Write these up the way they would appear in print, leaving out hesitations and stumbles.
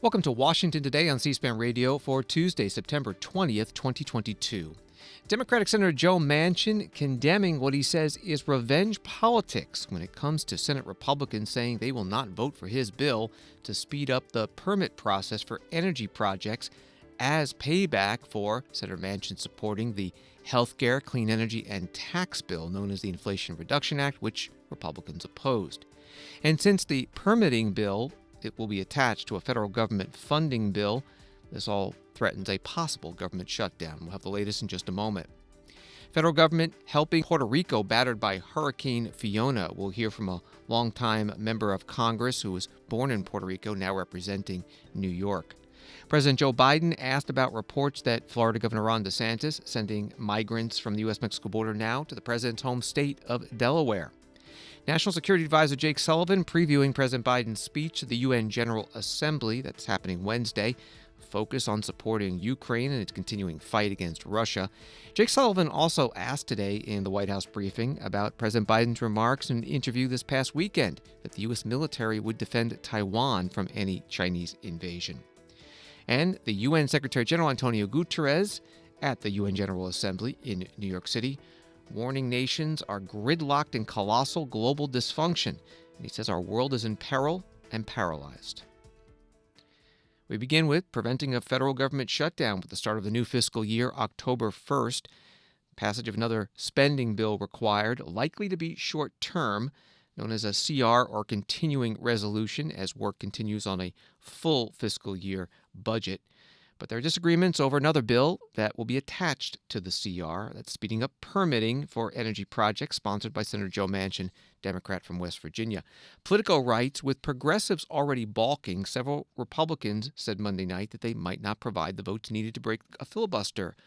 Welcome to Washington Today on C-SPAN Radio for Tuesday, September 20th, 2022. Democratic Senator Joe Manchin condemning what he says is revenge politics when it comes to Senate Republicans saying they will not vote for his bill to speed up the permit process for energy projects as payback for Senator Manchin supporting the healthcare, clean energy, and tax bill known as the Inflation Reduction Act, which Republicans opposed. And since the permitting bill, it will be attached to a federal government funding bill, this all threatens a possible government shutdown. We'll have the latest in just a moment. Federal government helping Puerto Rico battered by Hurricane Fiona. We'll hear from a longtime member of Congress who was born in Puerto Rico, now representing New York. President Joe Biden asked about reports that Florida Governor Ron DeSantis sending migrants from the U.S.-Mexico border now to the president's home state of Delaware. National Security Advisor Jake Sullivan previewing President Biden's speech to the UN General Assembly that's happening Wednesday. Focus on supporting Ukraine and its continuing fight against Russia. Jake Sullivan also asked today in the White House briefing about President Biden's remarks in an interview this past weekend that the U.S. military would defend Taiwan from any Chinese invasion. And the UN Secretary General Antonio Guterres at the UN General Assembly in New York City warning nations are gridlocked in colossal global dysfunction. And he says our world is in peril and paralyzed. We begin with preventing a federal government shutdown with the start of the new fiscal year, October 1st. Passage of another spending bill required, likely to be short-term, known as a CR or continuing resolution as work continues on a full fiscal year budget. But there are disagreements over another bill that will be attached to the CR that's speeding up permitting for energy projects sponsored by Senator Joe Manchin, Democrat from West Virginia. Politico writes, with progressives already balking, several Republicans said Monday night that they might not provide the votes needed to break a filibuster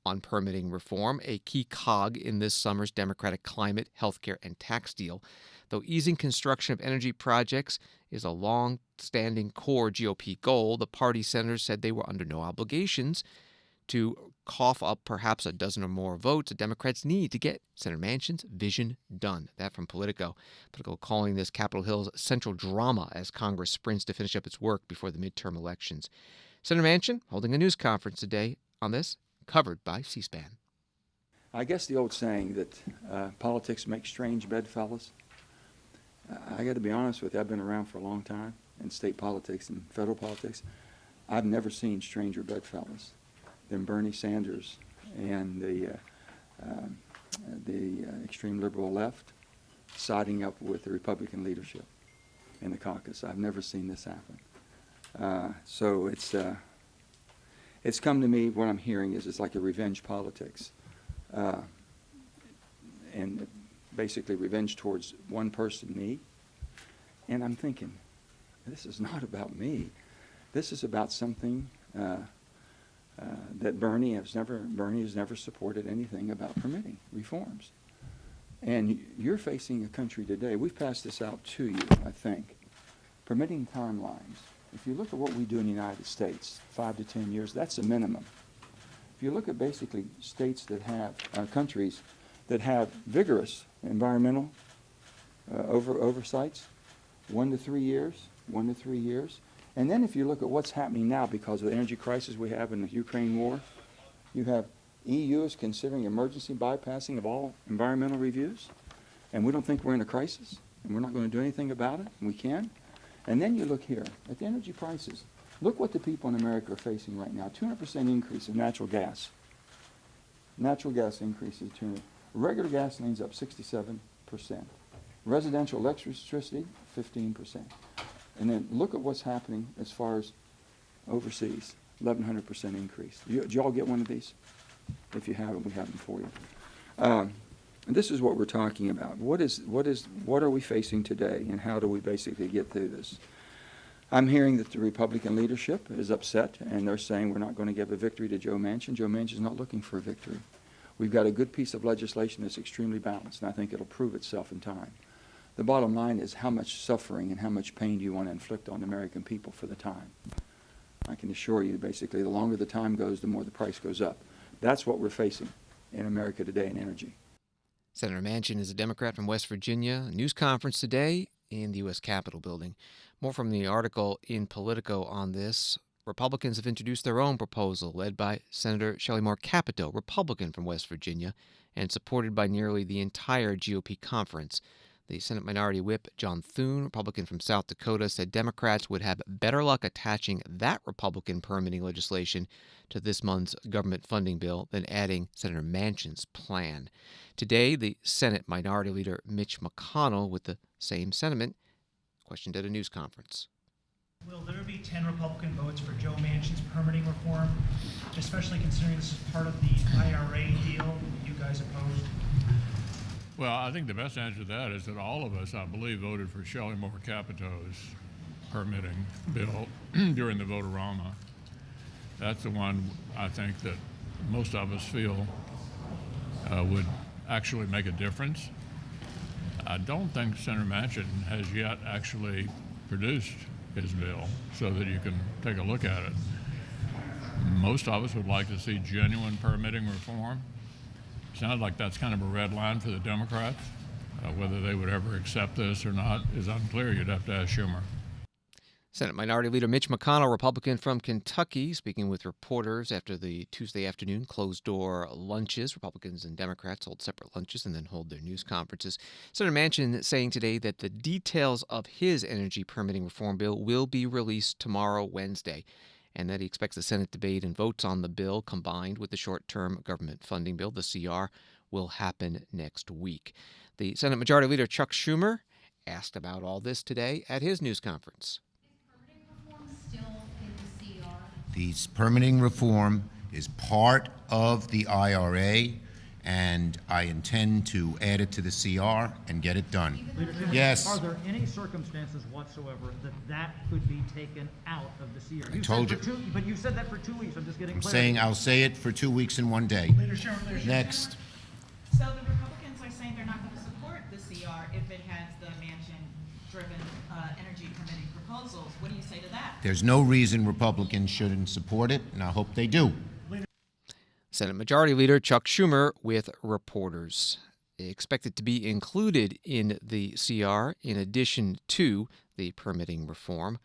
on permitting reform, a key cog in this summer's Democratic climate, healthcare, and tax deal. Though easing construction of energy projects is a long-standing core GOP goal, the party senators said they were under no obligations to cough up perhaps a dozen or more votes the Democrats need to get Senator Manchin's vision done. That from Politico. Politico calling this Capitol Hill's central drama as Congress sprints to finish up its work before the midterm elections. Senator Manchin holding a news conference today on this, covered by C-SPAN. I guess the old saying that politics makes strange bedfellows. I got to be honest with you, I've been around for a long time in state politics and federal politics. I've never seen stranger bedfellows than Bernie Sanders and the extreme liberal left siding up with the Republican leadership in the caucus. I've never seen this happen. So it's come to me, what I'm hearing is it's like a revenge politics. And basically revenge towards one person, me. And I'm thinking, this is not about me. This is about something that Bernie has never supported anything about permitting reforms. And you're facing a country today, we've passed this out to you, I think, permitting timelines. If you look at what we do in the United States, 5 to 10 years, that's a minimum. If you look at basically states that have, countries that have vigorous environmental oversights, 1 to 3 years, 1 to 3 years. And then if you look at what's happening now because of the energy crisis we have in the Ukraine war, you have EU is considering emergency bypassing of all environmental reviews, and we don't think we're in a crisis, and we're not going to do anything about it, and we can. And then you look here at the energy prices. Look what the people in America are facing right now. 200% increase in natural gas. Natural gas increases 200. Regular gasoline's up 67%. Residential electricity, 15%. And then look at what's happening as far as overseas, 1,100% increase. Did you all get one of these? If you haven't, we have them for you. And this is what we're talking about. What are we facing today, and how do we basically get through this? I'm hearing that the Republican leadership is upset, and they're saying we're not going to give a victory to Joe Manchin. Joe Manchin's not looking for a victory. We've got a good piece of legislation that's extremely balanced, and I think it'll prove itself in time. The bottom line is how much suffering and how much pain do you want to inflict on the American people for the time? I can assure you, basically, the longer the time goes, the more the price goes up. That's what we're facing in America today in energy. Senator Manchin is a Democrat from West Virginia. A news conference today in the U.S. Capitol building. More from the article in Politico on this. Republicans have introduced their own proposal, led by Senator Shelley Moore Capito, Republican from West Virginia, and supported by nearly the entire GOP conference. The Senate Minority Whip, John Thune, Republican from South Dakota, said Democrats would have better luck attaching that Republican permitting legislation to this month's government funding bill than adding Senator Manchin's plan. Today, the Senate Minority Leader Mitch McConnell, with the same sentiment, questioned at a news conference. Will there be 10 Republican votes for Joe Manchin's permitting reform, especially considering this is part of the IRA deal you guys opposed? Well, I think the best answer to that is that all of us, I believe, voted for Shelley Moore Capito's permitting bill during the vote-a-rama. That's the one I think that most of us feel would actually make a difference. I don't think Senator Manchin has yet actually produced his bill so that you can take a look at it. Most of us would like to see genuine permitting reform. Sounds like that's kind of a red line for the Democrats. Whether they would ever accept this or not is unclear. You'd have to ask Schumer. Senate Minority Leader Mitch McConnell, Republican from Kentucky, speaking with reporters after the Tuesday afternoon closed-door lunches. Republicans and Democrats hold separate lunches and then hold their news conferences. Senator Manchin saying today that the details of his energy permitting reform bill will be released tomorrow, Wednesday, and that he expects the Senate debate and votes on the bill combined with the short-term government funding bill, the CR, will happen next week. The Senate Majority Leader Chuck Schumer asked about all this today at his news conference. This permitting reform is part of the IRA, and I intend to add it to the CR and get it done. Yes. Are there any circumstances whatsoever that could be taken out of the CR? I told you. But you said that for 2 weeks. I'm just getting I'm clarity. saying I'll say it for 2 weeks in one day. Next. So the Republicans are saying they're not going to support the CR if it has the Manchin-driven energy permitting proposals. What do you say to that? There's no reason Republicans shouldn't support it, and I hope they do. Senate Majority Leader Chuck Schumer with reporters. Expected to be included in the CR in addition to the permitting reform.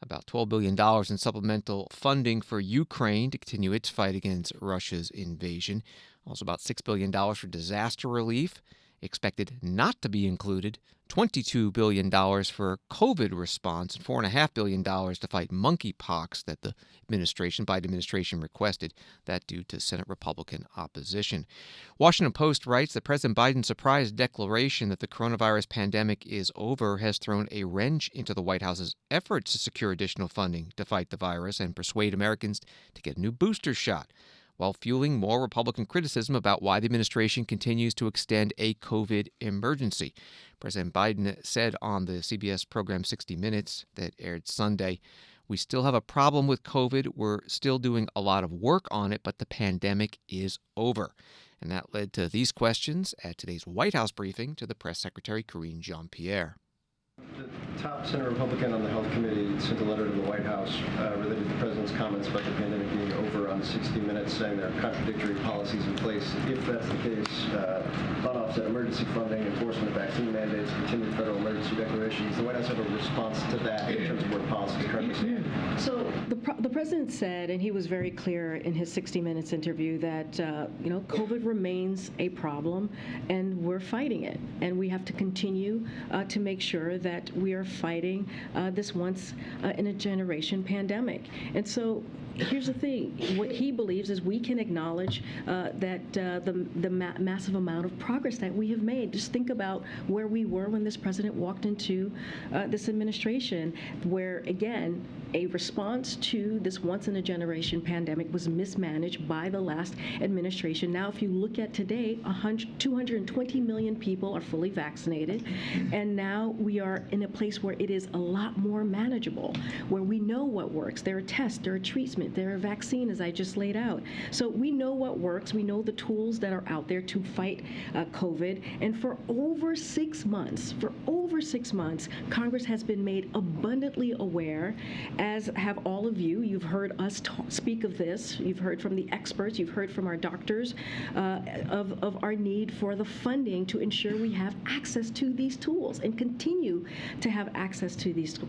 About $12 billion in supplemental funding for Ukraine to continue its fight against Russia's invasion. Also about $6 billion for disaster relief. Expected not to be included, $22 billion for COVID response and $4.5 billion to fight monkeypox that the Biden administration requested, that due to Senate Republican opposition. Washington Post writes that President Biden's surprise declaration that the coronavirus pandemic is over has thrown a wrench into the White House's efforts to secure additional funding to fight the virus and persuade Americans to get a new booster shot, while fueling more Republican criticism about why the administration continues to extend a COVID emergency. President Biden said on the CBS program 60 Minutes that aired Sunday, "We still have a problem with COVID. We're still doing a lot of work on it, but the pandemic is over." And that led to these questions at today's White House briefing to the press secretary, Karine Jean-Pierre. The top Senate Republican on the Health Committee sent a letter to the White House related to the President's comments about the pandemic being over on 60 Minutes, saying there are contradictory policies in place. If that's the case, non-offset emergency funding, enforcement of vaccine mandates, continued federal emergency declarations, does the White House have a response to that in terms of where policies currently stand? So the President said, and he was very clear in his 60 Minutes interview, that COVID remains a problem, and we're fighting it, and we have to continue to make sure that we are fighting this once in a generation pandemic. And so here's the thing. What he believes is we can acknowledge that the massive amount of progress that we have made. Just think about where we were when this president walked into this administration, where, again, a response to this once-in-a-generation pandemic was mismanaged by the last administration. Now, if you look at today, 220 million people are fully vaccinated, and now we are in a place where it is a lot more manageable, where we know what works. There are tests, there are treatments, their vaccine, as I just laid out. So we know what works. We know the tools that are out there to fight COVID. And for over 6 months, Congress has been made abundantly aware, as have all of you. You've heard us speak of this. You've heard from the experts. You've heard from our doctors of our need for the funding to ensure we have access to these tools and continue to have access to these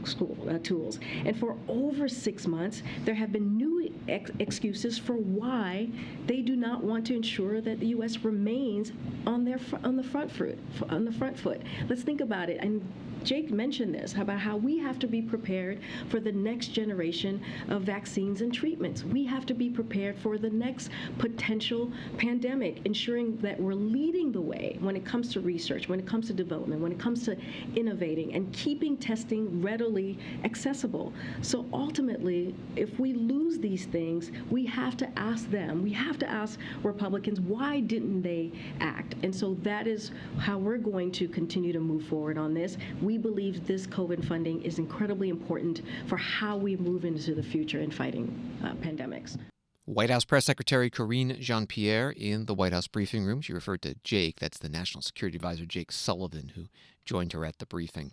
tools. And for over 6 months, there have been new excuses for why they do not want to ensure that the U.S. remains on the front foot. Let's think about it. And Jake mentioned this about how we have to be prepared for the next generation of vaccines and treatments. We have to be prepared for the next potential pandemic, ensuring that we're leading the way when it comes to research, when it comes to development, when it comes to innovating and keeping testing readily accessible. So ultimately, if we lose these things, we have to ask them, we have to ask Republicans, why didn't they act? And so that is how we're going to continue to move forward on this. We believe this COVID funding is incredibly important for how we move into the future in fighting pandemics. White House Press Secretary Karine Jean-Pierre in the White House briefing room. She referred to Jake, that's the National Security Advisor Jake Sullivan, who joined her at the briefing.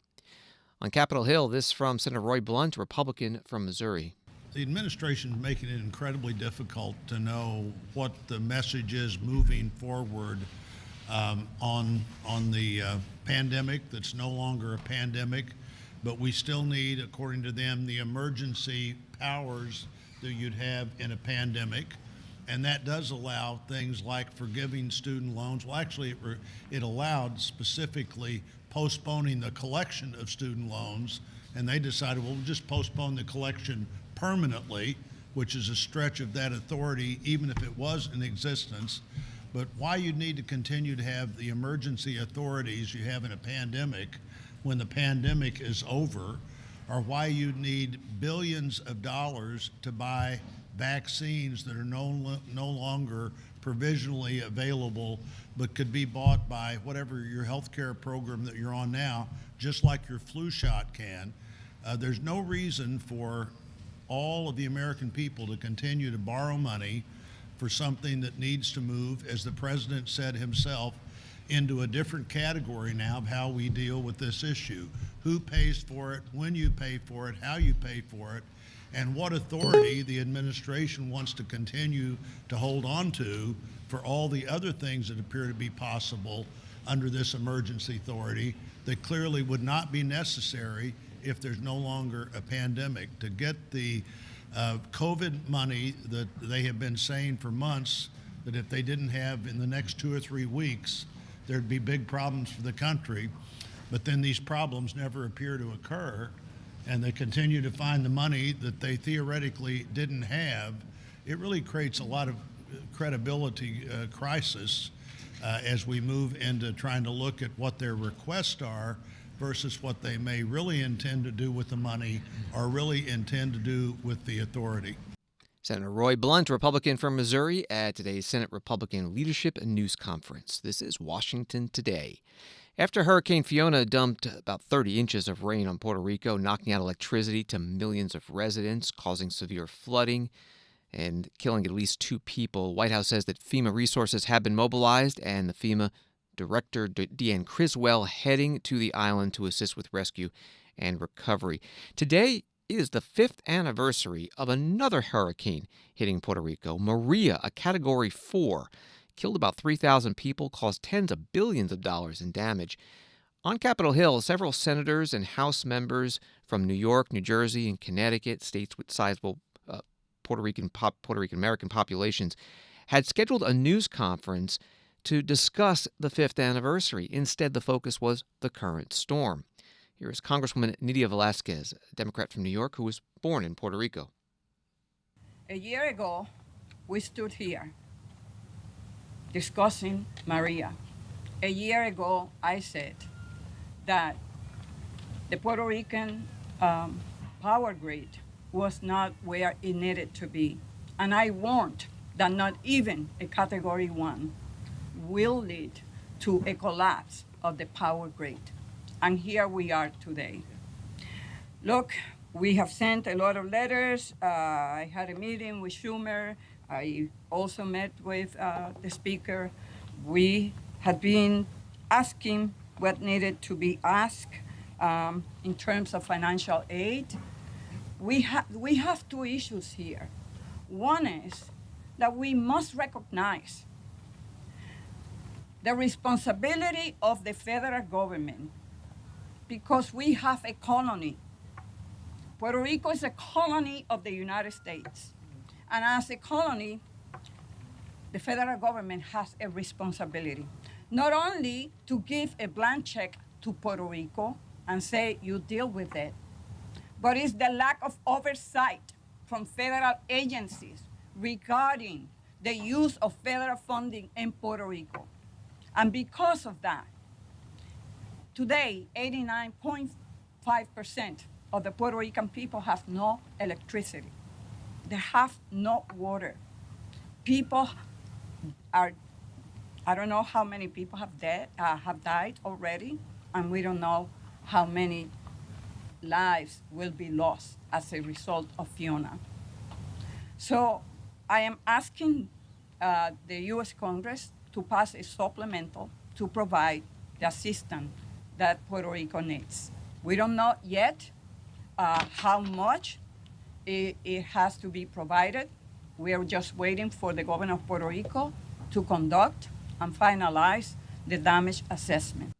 On Capitol Hill, this from Senator Roy Blunt, Republican from Missouri. The administration is making it incredibly difficult to know what the message is moving forward on the pandemic that's no longer a pandemic, but we still need, according to them, the emergency powers that you'd have in a pandemic. And that does allow things like forgiving student loans. Well, actually, it allowed specifically postponing the collection of student loans, and they decided, well, we'll just postpone the collection permanently, which is a stretch of that authority, even if it was in existence. But why you need to continue to have the emergency authorities you have in a pandemic when the pandemic is over, or why you need billions of dollars to buy vaccines that are no longer provisionally available, but could be bought by whatever your health care program that you're on now, just like your flu shot can. There's no reason for all of the American people to continue to borrow money for something that needs to move, as the president said himself, into a different category now of how we deal with this issue. Who pays for it, when you pay for it, how you pay for it, and what authority the administration wants to continue to hold on to for all the other things that appear to be possible under this emergency authority that clearly would not be necessary if there's no longer a pandemic. To get the COVID money that they have been saying for months that if they didn't have in the next 2 or 3 weeks, there'd be big problems for the country. But then these problems never appear to occur, and they continue to find the money that they theoretically didn't have. It really creates a lot of credibility crisis as we move into trying to look at what their requests are versus what they may really intend to do with the money or really intend to do with the authority. Senator Roy Blunt, Republican from Missouri, at today's Senate Republican Leadership News Conference. This is Washington Today. After Hurricane Fiona dumped about 30 inches of rain on Puerto Rico, knocking out electricity to millions of residents, causing severe flooding, and killing at least 2 people, White House says that FEMA resources have been mobilized, and the FEMA Director Deanne Criswell heading to the island to assist with rescue and recovery. Today is the 5th anniversary of another hurricane hitting Puerto Rico. Maria, a Category 4, killed about 3,000 people, caused tens of billions of dollars in damage. On Capitol Hill, several senators and House members from New York, New Jersey, and Connecticut, states with sizable Puerto Rican American populations, had scheduled a news conference to discuss the 5th anniversary. Instead, the focus was the current storm. Here is Congresswoman Nydia Velázquez, a Democrat from New York who was born in Puerto Rico. A year ago, we stood here discussing Maria. A year ago, I said that the Puerto Rican power grid was not where it needed to be. And I warned that not even a Category 1 will lead to a collapse of the power grid. And here we are today. Look, We have sent a lot of letters. I had a meeting with Schumer. I also met with the speaker. We have been asking what needed to be asked in terms of financial aid. We have two issues here. One is that we must recognize the responsibility of the federal government because we have a colony. Puerto Rico is a colony of the United States. And as a colony, the federal government has a responsibility, not only to give a blank check to Puerto Rico and say, you deal with it, but it's the lack of oversight from federal agencies regarding the use of federal funding in Puerto Rico. And because of that, today, 89.5% of the Puerto Rican people have no electricity. They have no water. People are, I don't know how many people have died already, and we don't know how many lives will be lost as a result of Fiona. So I am asking the U.S. Congress to pass a supplemental to provide the assistance that Puerto Rico needs. We don't know yet how much it has to be provided. We are just waiting for the governor of Puerto Rico to conduct and finalize the damage assessment.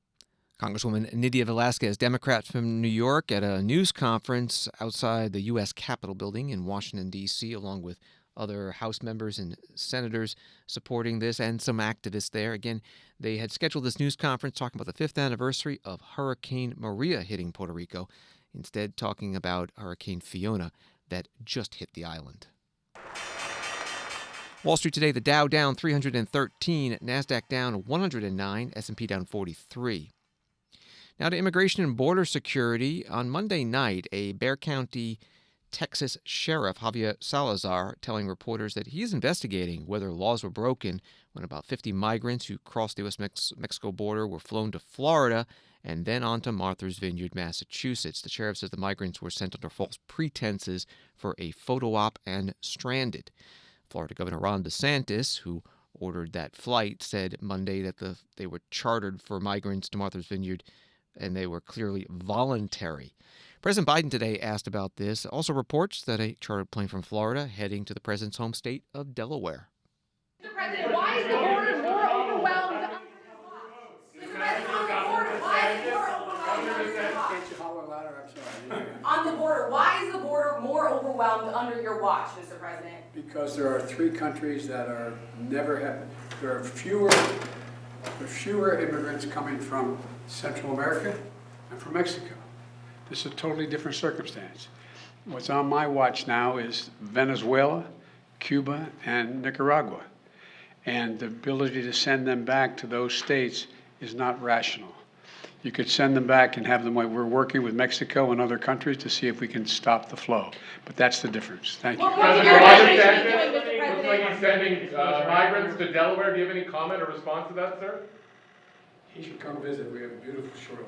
Congresswoman Nydia Velázquez, Democrat from New York, at a news conference outside the U.S. Capitol building in Washington, D.C., along with other House members and senators supporting this and some activists there. Again, they had scheduled this news conference talking about the 5th anniversary of Hurricane Maria hitting Puerto Rico, instead talking about Hurricane Fiona that just hit the island. Wall Street today, the Dow down 313, NASDAQ down 109, S&P down 43. Now to immigration and border security. On Monday night, a Bexar County, Texas sheriff, Javier Salazar, telling reporters that he is investigating whether laws were broken when about 50 migrants who crossed the U.S.-Mexico border were flown to Florida and then on to Martha's Vineyard, Massachusetts. The sheriff says the migrants were sent under false pretenses for a photo op and stranded. Florida Governor Ron DeSantis, who ordered that flight, said Monday that they were chartered for migrants to Martha's Vineyard and they were clearly voluntary. President Biden today asked about this. Also reports that a chartered plane from Florida heading to the president's home state of Delaware. Mr. President, why is the border more overwhelmed? Mr. President, on the border, why is it more overwhelmed under your watch? On the border, why is the border more overwhelmed under your watch, Mr. President? Because there are 3 countries that are there are fewer immigrants coming from Central America and from Mexico. This is a totally different circumstance. What's on my watch now is Venezuela, Cuba, and Nicaragua. And the ability to send them back to those states is not rational. You could send them back and have them, we're working with Mexico and other countries to see if we can stop the flow. But that's the difference. Thank you. President, looks like he's sending migrants to Delaware. Do you have any comment or response to that, sir? He should come visit. We have a beautiful shoreline.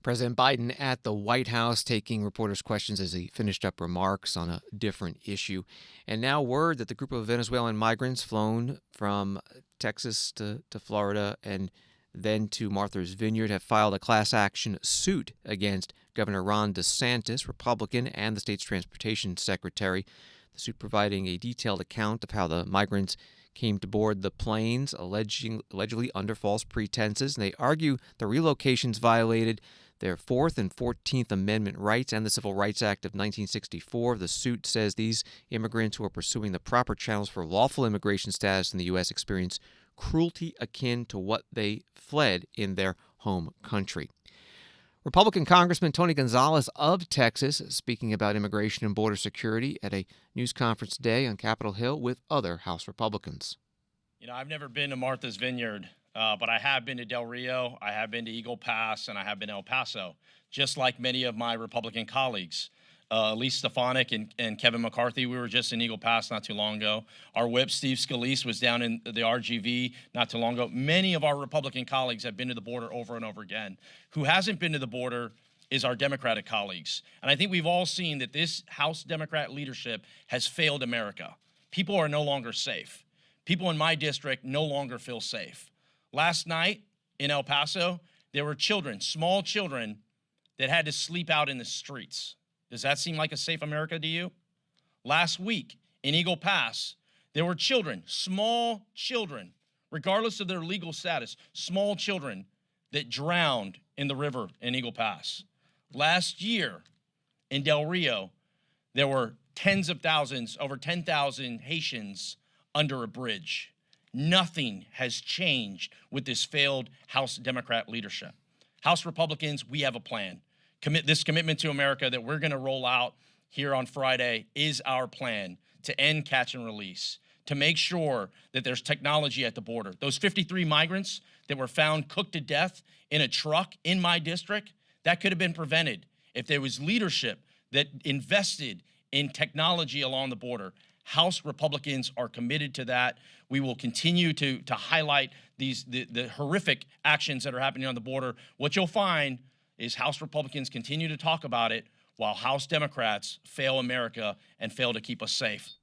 President Biden at the White House taking reporters' questions as he finished up remarks on a different issue. And now word that the group of Venezuelan migrants flown from Texas to Florida and then to Martha's Vineyard have filed a class action suit against Governor Ron DeSantis, Republican, and the state's transportation secretary. The suit providing a detailed account of how the migrants came to board the planes, allegedly under false pretenses. And they argue the relocations violated their 4th and 14th Amendment rights and the Civil Rights Act of 1964. The suit says these immigrants who are pursuing the proper channels for lawful immigration status in the U.S. experience cruelty akin to what they fled in their home country. Republican Congressman Tony Gonzalez of Texas speaking about immigration and border security at a news conference today on Capitol Hill with other House Republicans. You know, I've never been to Martha's Vineyard, but I have been to Del Rio, I have been to Eagle Pass, and I have been to El Paso, just like many of my Republican colleagues. Elise Stefanik and Kevin McCarthy, we were just in Eagle Pass not too long ago. Our whip, Steve Scalise, was down in the RGV not too long ago. Many of our Republican colleagues have been to the border over and over again. Who hasn't been to the border is our Democratic colleagues. And I think we've all seen that this House Democrat leadership has failed America. People are no longer safe. People in my district no longer feel safe. Last night in El Paso, there were children, small children, that had to sleep out in the streets. Does that seem like a safe America to you? Last week in Eagle Pass, there were children, small children, regardless of their legal status, small children that drowned in the river in Eagle Pass. Last year in Del Rio, there were tens of thousands, over 10,000 Haitians under a bridge. Nothing has changed with this failed House Democrat leadership. House Republicans, we have a plan. This commitment to America that we're going to roll out here on Friday is our plan to end catch and release, to make sure that there's technology at the border. Those 53 migrants that were found cooked to death in a truck in my district, that could have been prevented if there was leadership that invested in technology along the border. House Republicans are committed to that. We will continue to highlight the horrific actions that are happening on the border. What you'll find is House Republicans continue to talk about it while House Democrats fail America and fail to keep us safe.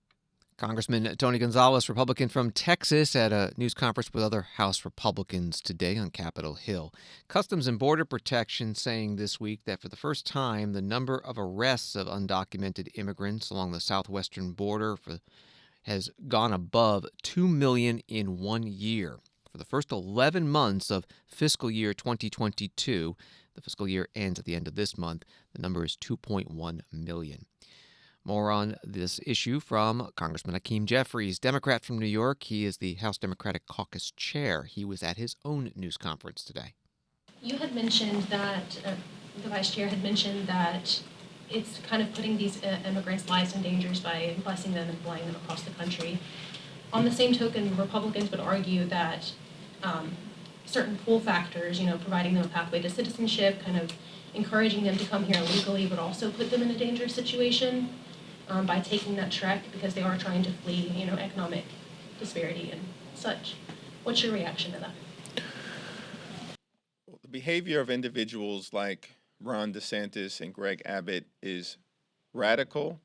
Congressman Tony Gonzalez, Republican from Texas, at a news conference with other House Republicans today on Capitol Hill. Customs and Border Protection saying this week that for the first time, the number of arrests of undocumented immigrants along the southwestern border has gone above 2 million in 1 year. For the first 11 months of fiscal year 2022, the fiscal year ends at the end of this month, the number is 2.1 million. More on this issue from Congressman Hakeem Jeffries, Democrat from New York. He is the House Democratic Caucus chair. He was at his own news conference today. You had mentioned that, the vice chair had mentioned that it's kind of putting these immigrants' lives in danger by busing them and flying them across the country. On the same token, Republicans would argue that certain pull factors, providing them a pathway to citizenship, kind of encouraging them to come here illegally, would also put them in a dangerous situation. By taking that trek because they are trying to flee, economic disparity and such. What's your reaction to that? Well, the behavior of individuals like Ron DeSantis and Greg Abbott is radical,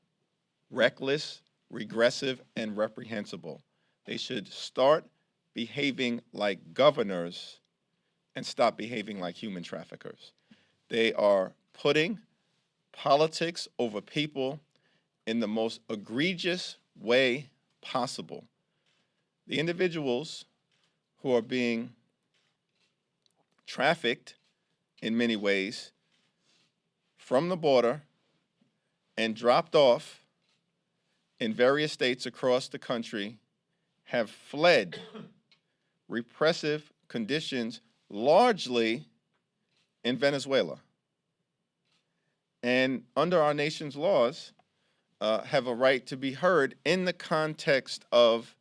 reckless, regressive, and reprehensible. They should start behaving like governors and stop behaving like human traffickers. They are putting politics over people in the most egregious way possible. The individuals who are being trafficked in many ways from the border and dropped off in various states across the country have fled repressive conditions, largely in Venezuela. And under our nation's laws, have a right to be heard in the context of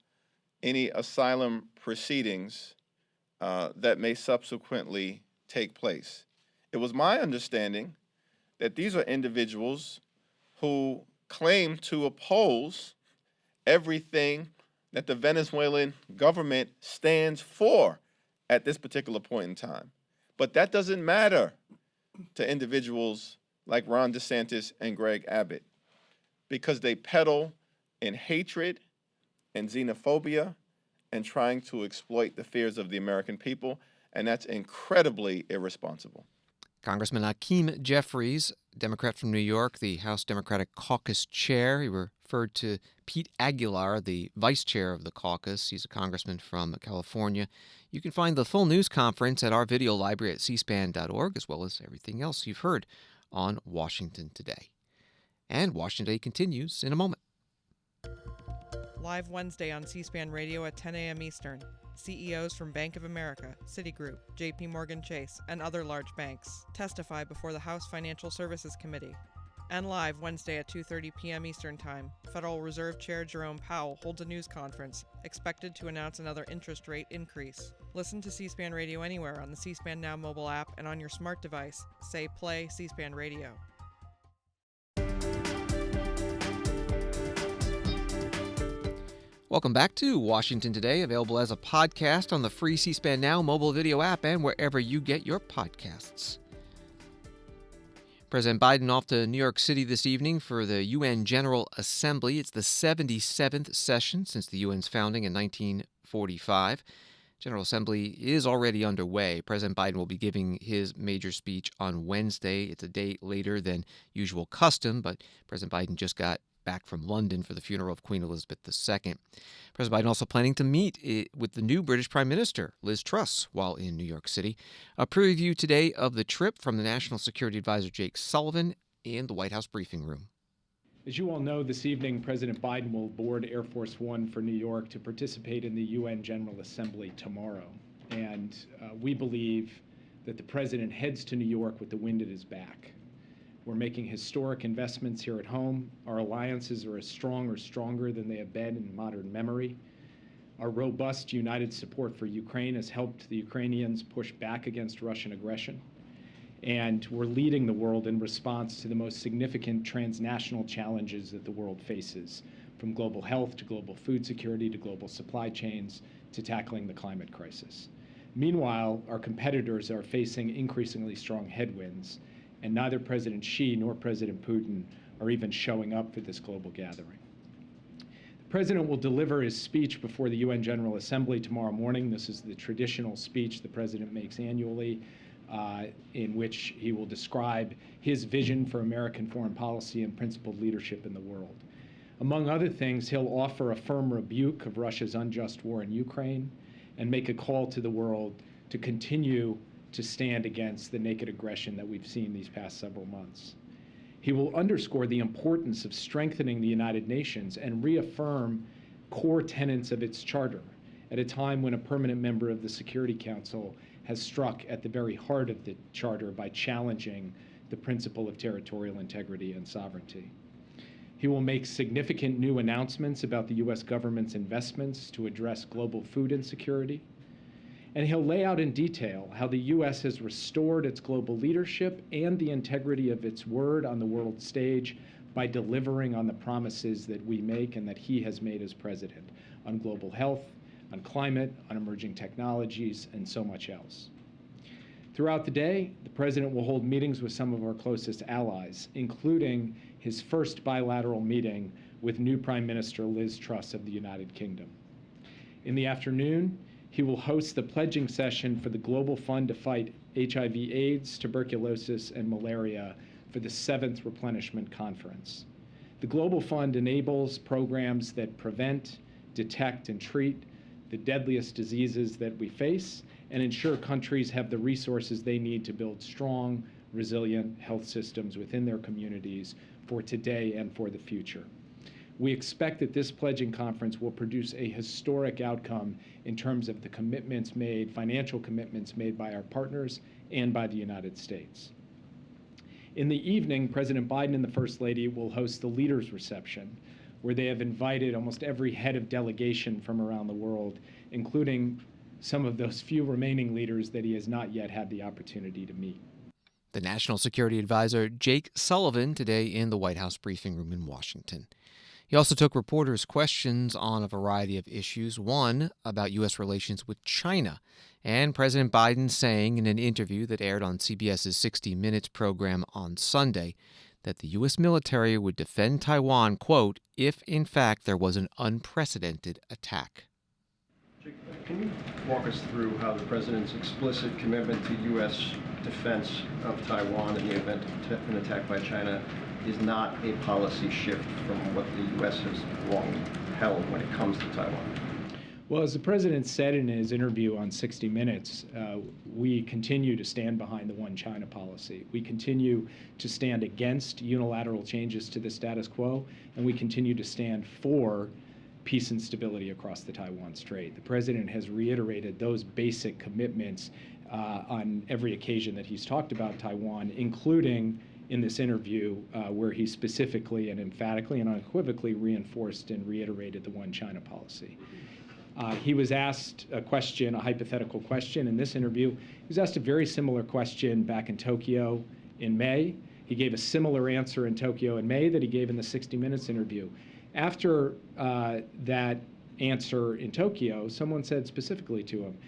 any asylum proceedings that may subsequently take place. It was my understanding that these are individuals who claim to oppose everything that the Venezuelan government stands for at this particular point in time. But that doesn't matter to individuals like Ron DeSantis and Greg Abbott, because they peddle in hatred and xenophobia and trying to exploit the fears of the American people, and that's incredibly irresponsible. Congressman Hakeem Jeffries, Democrat from New York, the House Democratic Caucus chair. He referred to Pete Aguilar, the vice chair of the caucus. He's a congressman from California. You can find the full news conference at our video library at cspan.org, as well as everything else you've heard on Washington Today. And Washington Today continues in a moment. Live Wednesday on C-SPAN Radio at 10 a.m. Eastern. CEOs from Bank of America, Citigroup, JP Morgan Chase, and other large banks testify before the House Financial Services Committee. And live Wednesday at 2:30 p.m. Eastern Time, Federal Reserve Chair Jerome Powell holds a news conference expected to announce another interest rate increase. Listen to C-SPAN Radio anywhere on the C-SPAN Now mobile app and on your smart device. Say play C-SPAN Radio. Welcome back to Washington Today, available as a podcast on the free C-SPAN Now mobile video app and wherever you get your podcasts. President Biden off to New York City this evening for the UN General Assembly. It's the 77th session since the UN's founding in 1945. General Assembly is already underway. President Biden will be giving his major speech on Wednesday. It's a day later than usual custom, but President Biden just got back from London for the funeral of Queen Elizabeth II. President Biden also planning to meet with the new British Prime Minister, Liz Truss, while in New York City. A preview today of the trip from the National Security Advisor Jake Sullivan in the White House briefing room. As you all know, this evening, President Biden will board Air Force One for New York to participate in the UN General Assembly tomorrow. And we believe that the president heads to New York with the wind at his back. We're making historic investments here at home. Our alliances are as strong or stronger than they have been in modern memory. Our robust united support for Ukraine has helped the Ukrainians push back against Russian aggression. And we're leading the world in response to the most significant transnational challenges that the world faces, from global health to global food security to global supply chains to tackling the climate crisis. Meanwhile, our competitors are facing increasingly strong headwinds, and neither President Xi nor President Putin are even showing up for this global gathering. The President will deliver his speech before the UN General Assembly tomorrow morning. This is the traditional speech the President makes annually, in which he will describe his vision for American foreign policy and principled leadership in the world. Among other things, he'll offer a firm rebuke of Russia's unjust war in Ukraine and make a call to the world to continue to stand against the naked aggression that we've seen these past several months. He will underscore the importance of strengthening the United Nations and reaffirm core tenets of its charter at a time when a permanent member of the Security Council has struck at the very heart of the charter by challenging the principle of territorial integrity and sovereignty. He will make significant new announcements about the U.S. government's investments to address global food insecurity. And he'll lay out in detail how the U.S. has restored its global leadership and the integrity of its word on the world stage by delivering on the promises that we make and that he has made as president on global health, on climate, on emerging technologies, and so much else. Throughout the day, the president will hold meetings with some of our closest allies, including his first bilateral meeting with new Prime Minister Liz Truss of the United Kingdom. In the afternoon, he will host the pledging session for the Global Fund to fight HIV/AIDS, tuberculosis, and malaria for the 7th Replenishment Conference. The Global Fund enables programs that prevent, detect, and treat the deadliest diseases that we face and ensure countries have the resources they need to build strong, resilient health systems within their communities for today and for the future. We expect that this pledging conference will produce a historic outcome in terms of the commitments made, financial commitments made by our partners and by the United States. In the evening, President Biden and the First Lady will host the Leaders' Reception, where they have invited almost every head of delegation from around the world, including some of those few remaining leaders that he has not yet had the opportunity to meet. The National Security Advisor Jake Sullivan today in the White House briefing room in Washington. He also took reporters' questions on a variety of issues, one about U.S. relations with China, and President Biden saying in an interview that aired on CBS's 60 Minutes program on Sunday that the U.S. military would defend Taiwan, quote, if in fact there was an unprecedented attack. Can you walk us through how the president's explicit commitment to U.S. defense of Taiwan in the event of an attack by China is not a policy shift from what the U.S. has long held when it comes to Taiwan? Well, as the president said in his interview on 60 Minutes, we continue to stand behind the one China policy. We continue to stand against unilateral changes to the status quo, and we continue to stand for peace and stability across the Taiwan Strait. The president has reiterated those basic commitments on every occasion that he's talked about Taiwan, including in this interview where he specifically and emphatically and unequivocally reinforced and reiterated the one China policy. He was asked a question, a hypothetical question in this interview. He was asked a very similar question back in Tokyo in May. He gave a similar answer in Tokyo in May that he gave in the 60 Minutes interview. After that answer in Tokyo, someone said specifically to him,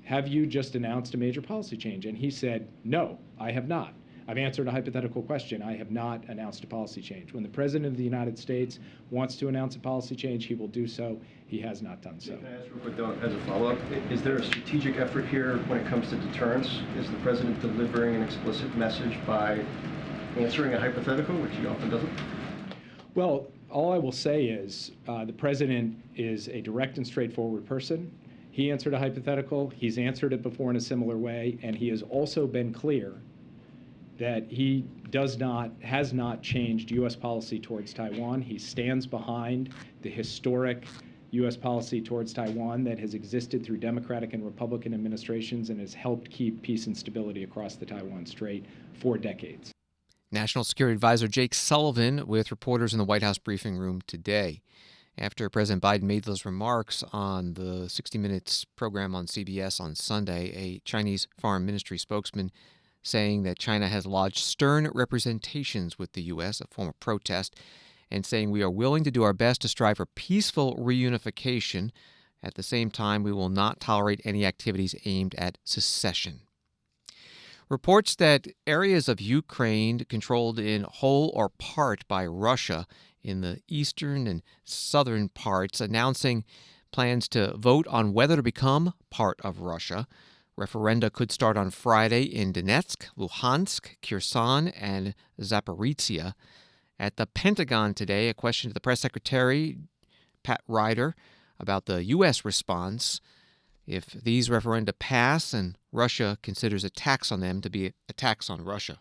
have you just announced a major policy change? And he said, no, I have not. I've answered a hypothetical question. I have not announced a policy change. When the President of the United States wants to announce a policy change, he will do so. He has not done so. Can I ask real quick, though, as a follow-up, is there a strategic effort here when it comes to deterrence? Is the President delivering an explicit message by answering a hypothetical, which he often doesn't? Well, all I will say is the President is a direct and straightforward person. He answered a hypothetical. He's answered it before in a similar way, and he has also been clear that he has not changed U.S. policy towards Taiwan. He stands behind the historic U.S. policy towards Taiwan that has existed through Democratic and Republican administrations and has helped keep peace and stability across the Taiwan Strait for decades. National Security Advisor Jake Sullivan with reporters in the White House briefing room today. After President Biden made those remarks on the 60 Minutes program on CBS on Sunday, a Chinese Foreign Ministry spokesman saying that China has lodged stern representations with the U.S., a form of protest, and saying we are willing to do our best to strive for peaceful reunification. At the same time, we will not tolerate any activities aimed at secession. Reports that areas of Ukraine controlled in whole or part by Russia in the eastern and southern parts announcing plans to vote on whether to become part of Russia. Referenda could start on Friday in Donetsk, Luhansk, Kherson, and Zaporizhia. At the Pentagon today, a question to the press secretary, Pat Ryder, about the U.S. response if these referenda pass and Russia considers attacks on them to be attacks on Russia.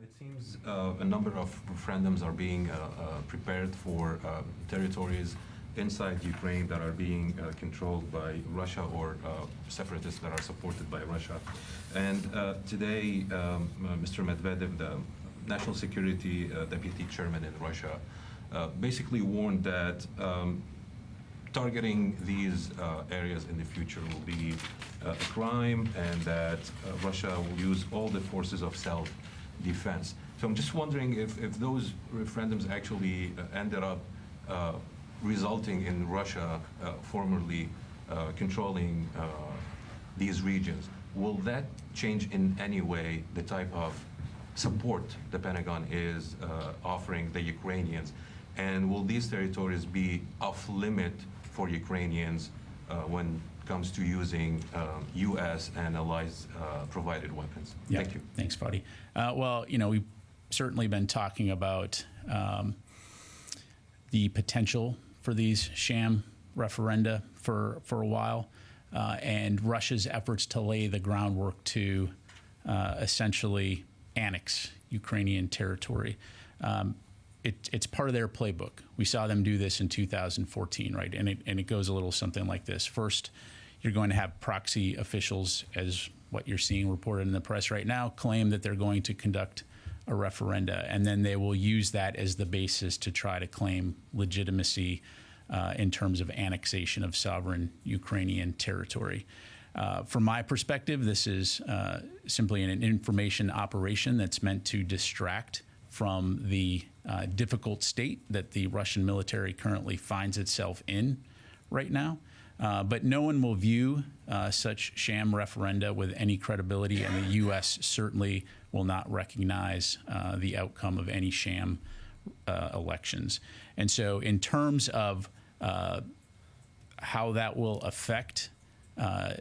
It seems a number of referendums are being prepared for territories inside Ukraine that are being controlled by Russia or separatists that are supported by Russia. And today, Mr. Medvedev, the National Security Deputy Chairman in Russia, basically warned that targeting these areas in the future will be a crime and that Russia will use all the forces of self-defense. So I'm just wondering if those referendums actually ended up resulting in Russia formerly controlling these regions. Will that change in any way the type of support the Pentagon is offering the Ukrainians? And will these territories be off limit for Ukrainians when it comes to using U.S. and allies provided weapons? Yeah. Thank you. Thanks, Fadi. Well, we've certainly been talking about the potential for these sham referenda for a while, and Russia's efforts to lay the groundwork to essentially annex Ukrainian territory. It's part of their playbook. We saw them do this in 2014, right? And it goes a little something like this. First, you're going to have proxy officials, as what you're seeing reported in the press right now, claim that they're going to conduct a referenda, and then they will use that as the basis to try to claim legitimacy in terms of annexation of sovereign Ukrainian territory. From my perspective, this is simply an information operation that's meant to distract from the difficult state that the Russian military currently finds itself in right now. But no one will view such sham referenda with any credibility, and the U.S. certainly will not recognize the outcome of any sham elections. And so in terms of how that will affect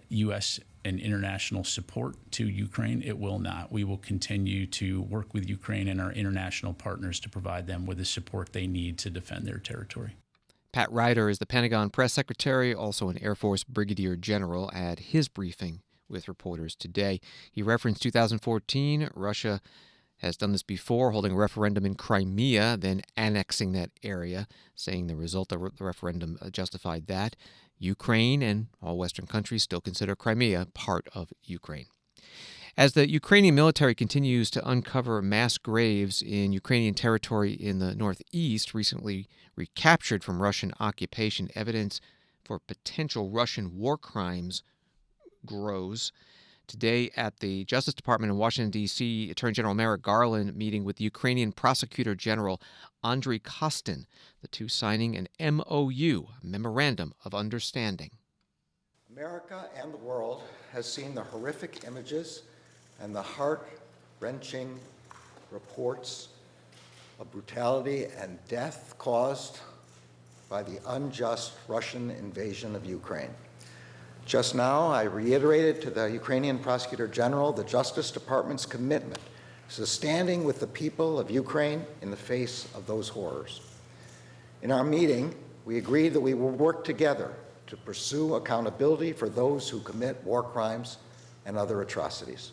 U.S. and international support to Ukraine, it will not. We will continue to work with Ukraine and our international partners to provide them with the support they need to defend their territory. Pat Ryder is the Pentagon press secretary, also an Air Force brigadier general, at his briefing with reporters today. He referenced 2014. Russia has done this before, holding a referendum in Crimea, then annexing that area, saying the result of the referendum justified that. Ukraine and all Western countries still consider Crimea part of Ukraine. As the Ukrainian military continues to uncover mass graves in Ukrainian territory in the northeast, recently recaptured from Russian occupation, evidence for potential Russian war crimes grows. Today at the Justice Department in Washington, D.C., Attorney General Merrick Garland meeting with Ukrainian Prosecutor General Andriy Kostin, the two signing an MOU, a Memorandum of Understanding. America and the world has seen the horrific images and the heart wrenching reports of brutality and death caused by the unjust Russian invasion of Ukraine. Just now, I reiterated to the Ukrainian Prosecutor General the Justice Department's commitment to standing with the people of Ukraine in the face of those horrors. In our meeting, we agreed that we will work together to pursue accountability for those who commit war crimes and other atrocities.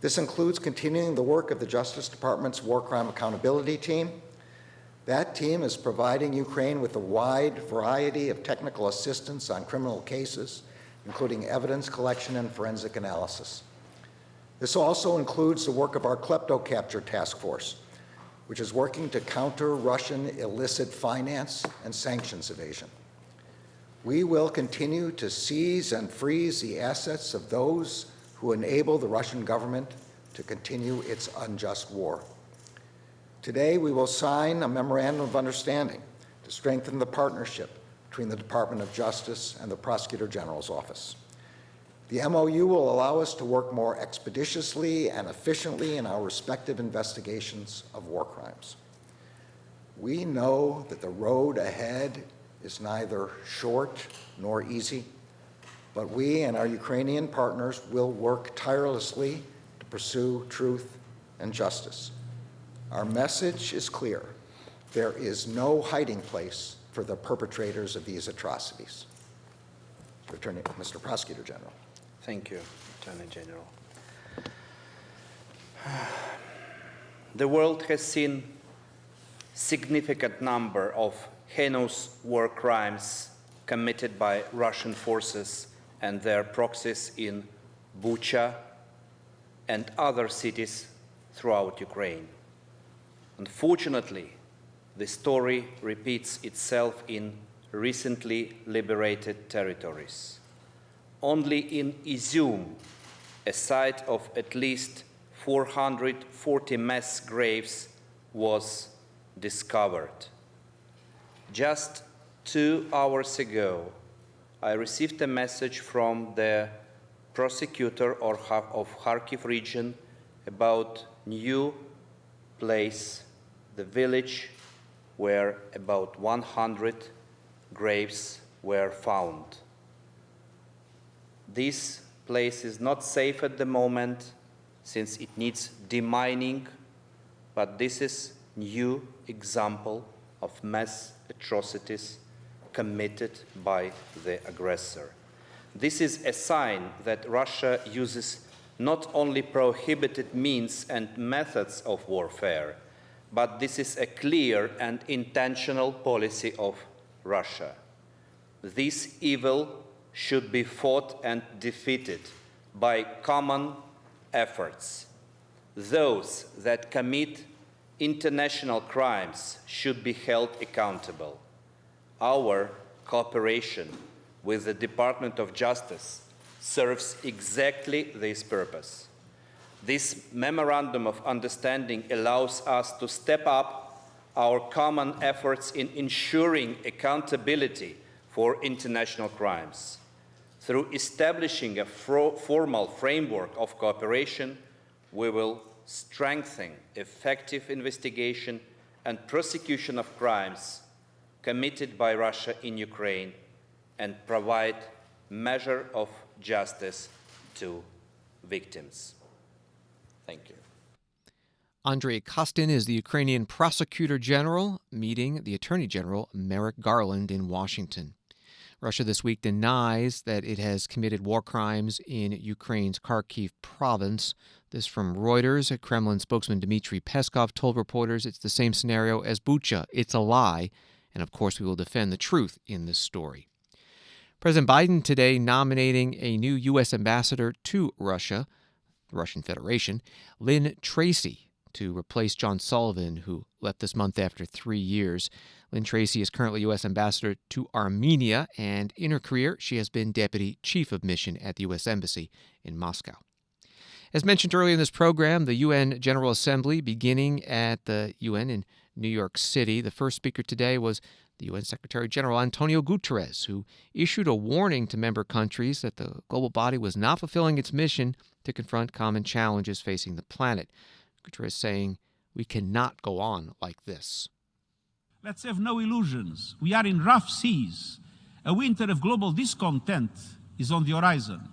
This includes continuing the work of the Justice Department's War Crime Accountability Team. That team is providing Ukraine with a wide variety of technical assistance on criminal cases, including evidence collection and forensic analysis. This also includes the work of our Klepto Capture Task Force, which is working to counter Russian illicit finance and sanctions evasion. We will continue to seize and freeze the assets of those who enable the Russian government to continue its unjust war. Today, we will sign a memorandum of understanding to strengthen the partnership between the Department of Justice and the Prosecutor General's office. The MOU will allow us to work more expeditiously and efficiently in our respective investigations of war crimes. We know that the road ahead is neither short nor easy, but we and our Ukrainian partners will work tirelessly to pursue truth and justice. Our message is clear. There is no hiding place for the perpetrators of these atrocities. Mr. Prosecutor General. Thank you, Attorney General. The world has seen significant number of heinous war crimes committed by Russian forces and their proxies in Bucha and other cities throughout Ukraine. Unfortunately, the story repeats itself in recently liberated territories. Only in Izum, a site of at least 440 mass graves was discovered. Just 2 hours ago, I received a message from the prosecutor of Kharkiv region about new place, the village where about 100 graves were found. This place is not safe at the moment since it needs demining, but this is a new example of mass atrocities committed by the aggressor. This is a sign that Russia uses not only prohibited means and methods of warfare, but this is a clear and intentional policy of Russia. This evil should be fought and defeated by common efforts. Those that commit international crimes should be held accountable. Our cooperation with the Department of Justice serves exactly this purpose. This memorandum of understanding allows us to step up our common efforts in ensuring accountability for international crimes. Through establishing a formal framework of cooperation, we will strengthen effective investigation and prosecution of crimes committed by Russia in Ukraine and provide measure of justice to victims. Thank you. Andrei Kostin is the Ukrainian Prosecutor General meeting the Attorney General Merrick Garland in Washington. Russia this week denies that it has committed war crimes in Ukraine's Kharkiv province. This from Reuters. Kremlin spokesman Dmitry Peskov told reporters it's the same scenario as Bucha. It's a lie. And of course, we will defend the truth in this story. President Biden today nominating a new U.S. ambassador to Russia, the Russian Federation, Lynn Tracy, to replace John Sullivan, who left this month after 3 years. Lynn Tracy is currently U.S. ambassador to Armenia, and in her career, she has been deputy chief of mission at the U.S. Embassy in Moscow. As mentioned earlier in this program, the UN General Assembly beginning at the UN in New York City. The first speaker today was The UN Secretary General Antonio Guterres, who issued a warning to member countries that the global body was not fulfilling its mission to confront common challenges facing the planet. Guterres saying, "We cannot go on like this." Let's have no illusions. We are in rough seas. A winter of global discontent is on the horizon.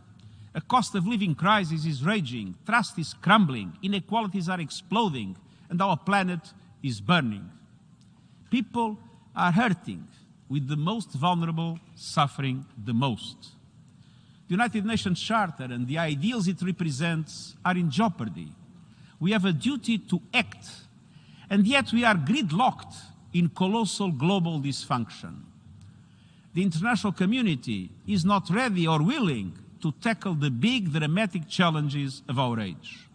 A cost of living crisis is raging. Trust is crumbling. Inequalities are exploding. And our planet is burning. People are hurting, with the most vulnerable suffering the most. The United Nations Charter and the ideals it represents are in jeopardy. We have a duty to act, and yet we are gridlocked in colossal global dysfunction. The international community is not ready or willing to tackle the big, dramatic challenges of our age.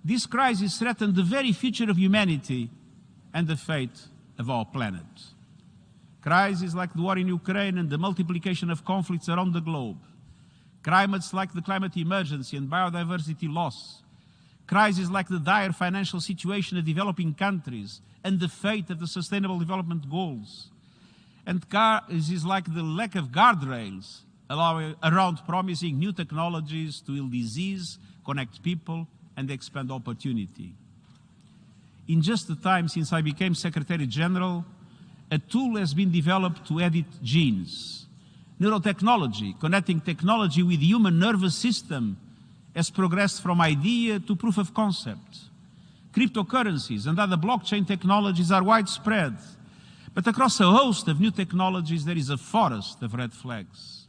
This crisis threatens the very future of humanity and the fate of our planet. Crises like the war in Ukraine and the multiplication of conflicts around the globe, climates like the climate emergency and biodiversity loss, crises like the dire financial situation of developing countries and the fate of the Sustainable Development Goals, and crises like the lack of guardrails around promising new technologies to heal disease, connect people, and expand opportunity. In just the time since I became Secretary General, a tool has been developed to edit genes. Neurotechnology, connecting technology with the human nervous system, has progressed from idea to proof of concept. Cryptocurrencies and other blockchain technologies are widespread, but across a host of new technologies there is a forest of red flags.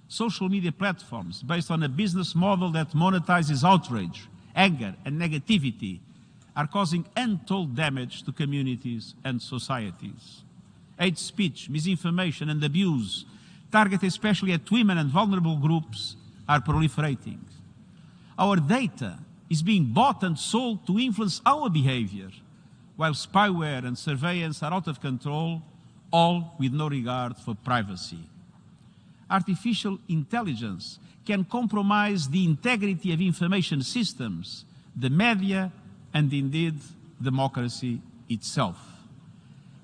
Social media platforms based on a business model that monetizes outrage, anger, and negativity are causing untold damage to communities and societies. Hate speech, misinformation, and abuse, targeted especially at women and vulnerable groups, are proliferating. Our data is being bought and sold to influence our behavior, while spyware and surveillance are out of control, all with no regard for privacy. Artificial intelligence can compromise the integrity of information systems, the media, and indeed democracy itself.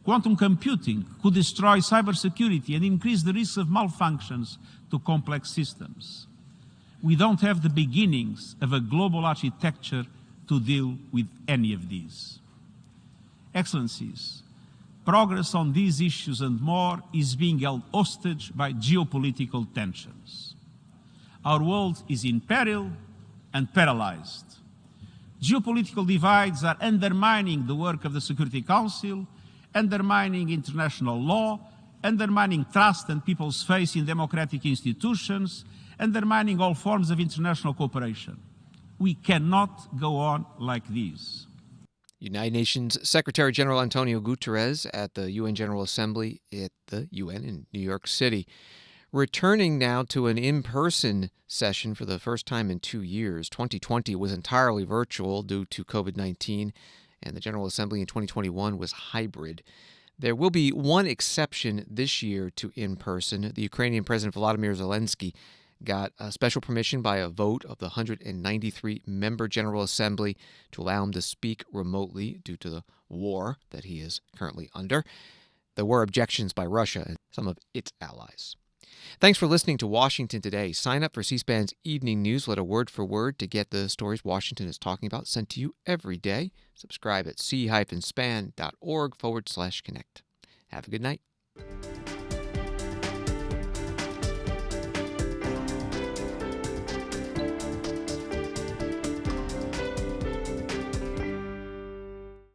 Quantum computing could destroy cybersecurity and increase the risk of malfunctions to complex systems. We don't have the beginnings of a global architecture to deal with any of these. Excellencies, progress on these issues and more is being held hostage by geopolitical tensions. Our world is in peril and paralyzed. Geopolitical divides are undermining the work of the Security Council, undermining international law, undermining trust and people's faith in democratic institutions, undermining all forms of international cooperation. We cannot go on like this. United Nations Secretary General Antonio Guterres at the UN General Assembly at the UN in New York City. Returning now to an in-person session for the first time in 2 years. 2020 was entirely virtual due to COVID-19, and the General Assembly in 2021 was hybrid. There will be one exception this year to in-person. The Ukrainian President Volodymyr Zelensky got a special permission by a vote of the 193-member General Assembly to allow him to speak remotely due to the war that he is currently under. There were objections by Russia and some of its allies. Thanks for listening to Washington Today. Sign up for C-SPAN's evening newsletter word for word to get the stories Washington is talking about sent to you every day. Subscribe at c-span.org/connect. Have a good night.